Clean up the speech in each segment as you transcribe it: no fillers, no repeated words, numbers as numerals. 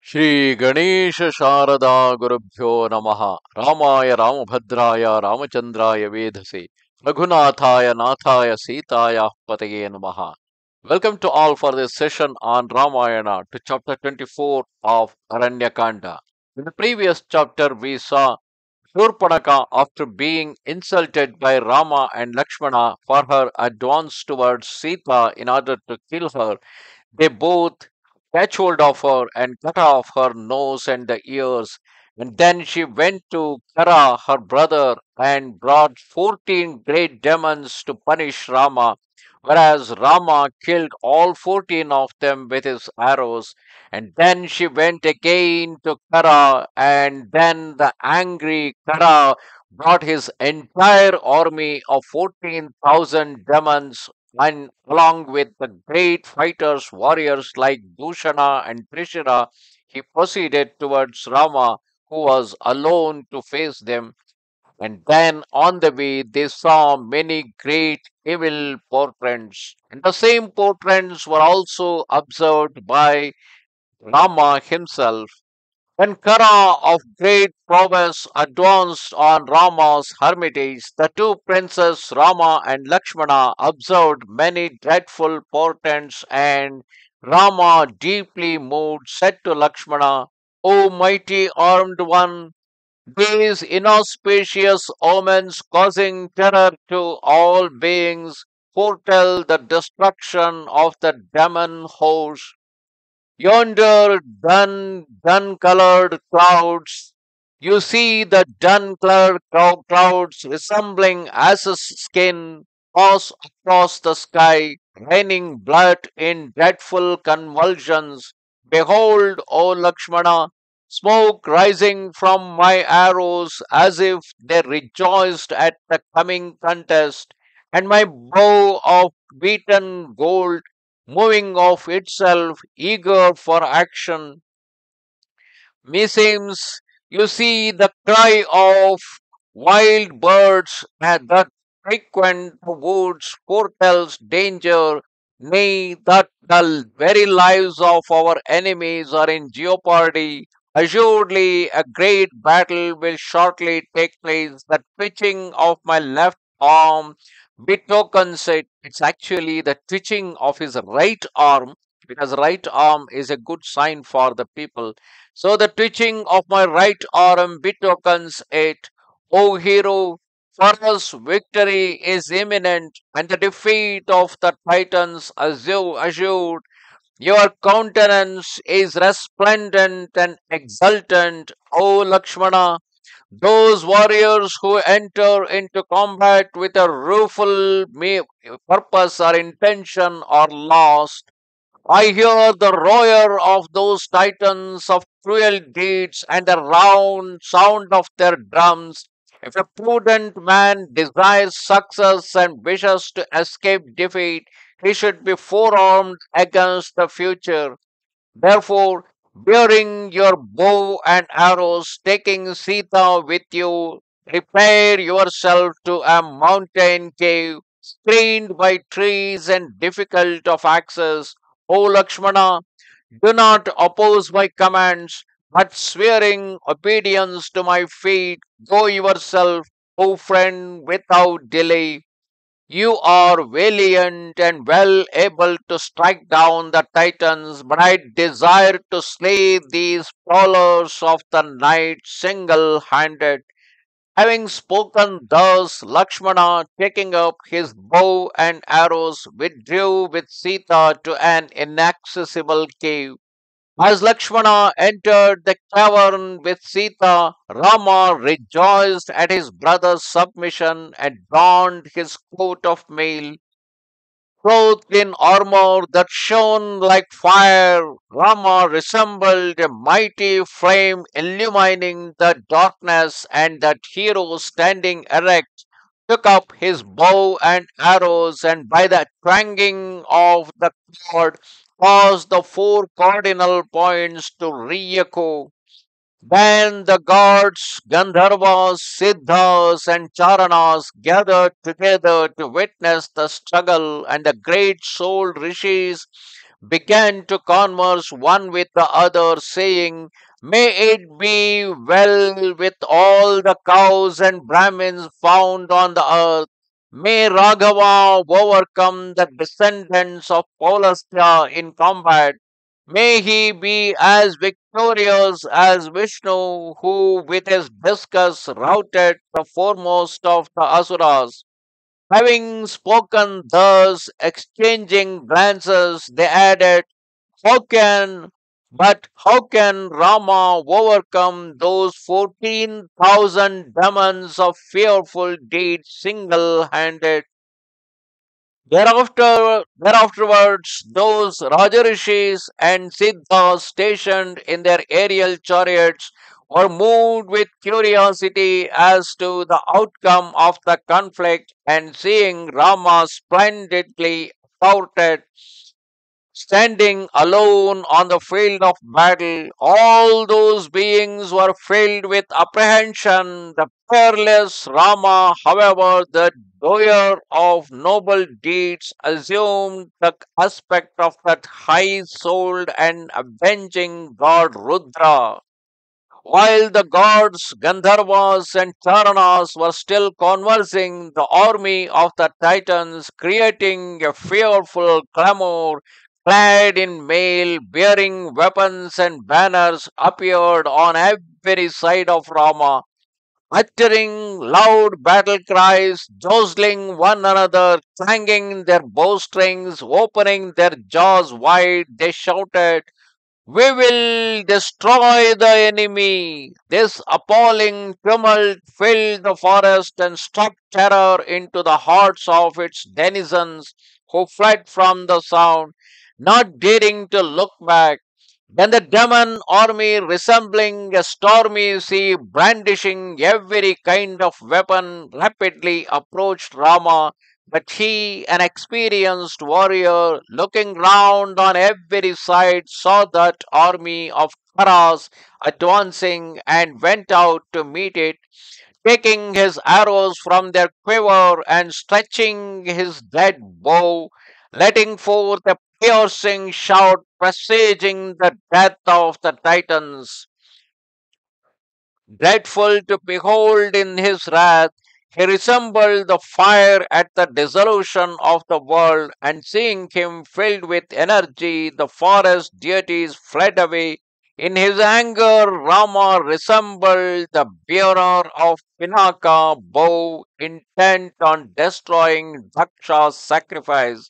Shri Ganesha Sharada Gurubhyo Namaha Ramaya Ramabhadraya Ramachandraya Vedhase Raghunathaya Nathaya Sitaya Pataye Namaha. Welcome to all for this session on Ramayana to chapter 24 of Aranya Kanda. In the previous chapter, we saw Shurpanaka, after being insulted by Rama and Lakshmana for her advance towards Sita in order to kill her, they both catch hold of her and cut off her nose and the ears. And then she went to Khara, her brother, and brought 14 great demons to punish Rama, whereas Rama killed all 14 of them with his arrows. And then she went again to Khara, and then the angry Khara brought his entire army of 14,000 demons, and along with the great fighters, warriors like Dushana and Trishira, he proceeded towards Rama, who was alone to face them. And then on the way, they saw many great evil portents. And the same portents were also observed by Rama himself. When Khara of great prowess advanced on Rama's hermitage, the two princes Rama and Lakshmana observed many dreadful portents, and Rama, deeply moved, said to Lakshmana, O mighty armed one, these inauspicious omens causing terror to all beings foretell the destruction of the demon host. Yonder dun-colored clouds, you see the dun-colored clouds resembling ass's skin pass across the sky, raining blood in dreadful convulsions. Behold, O Lakshmana, smoke rising from my arrows as if they rejoiced at the coming contest, and my bow of beaten gold moving of itself, eager for action. Meseems you see the cry of wild birds that frequent the woods foretells danger, nay, that the very lives of our enemies are in jeopardy. Assuredly, a great battle will shortly take place. The twitching of my left arm betokens it. It's actually the twitching of his right arm, because right arm is a good sign for the people. So the twitching of my right arm betokens it. O hero, for us victory is imminent, and the defeat of the Titans assured. Your countenance is resplendent and exultant, O Lakshmana. Those warriors who enter into combat with a rueful purpose or intention are lost. I hear the roar of those titans of cruel deeds and the round sound of their drums. If a prudent man desires success and wishes to escape defeat, he should be forearmed against the future. Therefore, bearing your bow and arrows, taking Sita with you, repair yourself to a mountain cave, screened by trees and difficult of access. O Lakshmana, do not oppose my commands, but swearing obedience to my feet, go yourself, O friend, without delay. You are valiant and well able to strike down the Titans, but I desire to slay these prowlers of the night single handed. Having spoken thus, Lakshmana, taking up his bow and arrows, withdrew with Sita to an inaccessible cave. As Lakshmana entered the cavern with Sita, Rama rejoiced at his brother's submission and donned his coat of mail. Clothed in armor that shone like fire, Rama resembled a mighty flame illumining the darkness, and that hero standing erect took up his bow and arrows, and by the twanging of the cord caused the four cardinal points to re-echo. Then the gods, Gandharvas, Siddhas, and Charanas gathered together to witness the struggle, and the great souled rishis began to converse one with the other, saying, "May it be well with all the cows and Brahmins found on the earth. May Raghava overcome the descendants of Paulasya in combat. May he be as victorious as Vishnu, who with his discus routed the foremost of the Asuras." Having spoken thus, exchanging glances, they added, how can Rama overcome those 14,000 demons of fearful deeds single handed? Thereafterwards, those Rajarishis and Siddhas stationed in their aerial chariots were moved with curiosity as to the outcome of the conflict, and seeing Rama splendidly fought standing alone on the field of battle, all those beings were filled with apprehension. The fearless Rama, however, the doer of noble deeds, assumed the aspect of that high souled and avenging god Rudra. While the gods, Gandharvas, and Charanas were still conversing, the army of the Titans, creating a fearful clamor, clad in mail, bearing weapons and banners, appeared on every side of Rama, uttering loud battle cries, jostling one another, clanging their bowstrings, opening their jaws wide. They shouted, "We will destroy the enemy." This appalling tumult filled the forest and struck terror into the hearts of its denizens, who fled from the sound, not daring to look back. Then the demon army, resembling a stormy sea, brandishing every kind of weapon, rapidly approached Rama. But he, an experienced warrior, looking round on every side, saw that army of Kharas advancing and went out to meet it, taking his arrows from their quiver and stretching his dead bow, letting forth a piercing shout presaging the death of the Titans. Dreadful to behold in his wrath, he resembled the fire at the dissolution of the world, and seeing him filled with energy, the forest deities fled away. In his anger, Rama resembled the bearer of Pinaka bow, intent on destroying Daksha's sacrifice.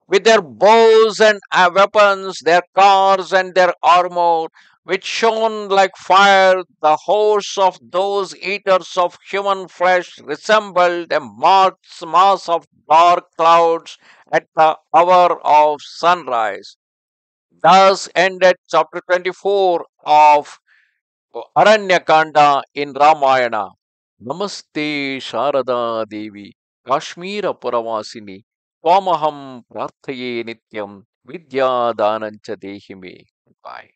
With their bows and weapons, their cars and their armor, which shone like fire, the horse of those eaters of human flesh resembled a mass of dark clouds at the hour of sunrise. Thus ended chapter 24 of Aranya Kanda in Ramayana. Namaste Sharada Devi, Kashmira Puravasini, Twamaham Prarthaye Nityam, Vidya Danancha Dehime. Bye.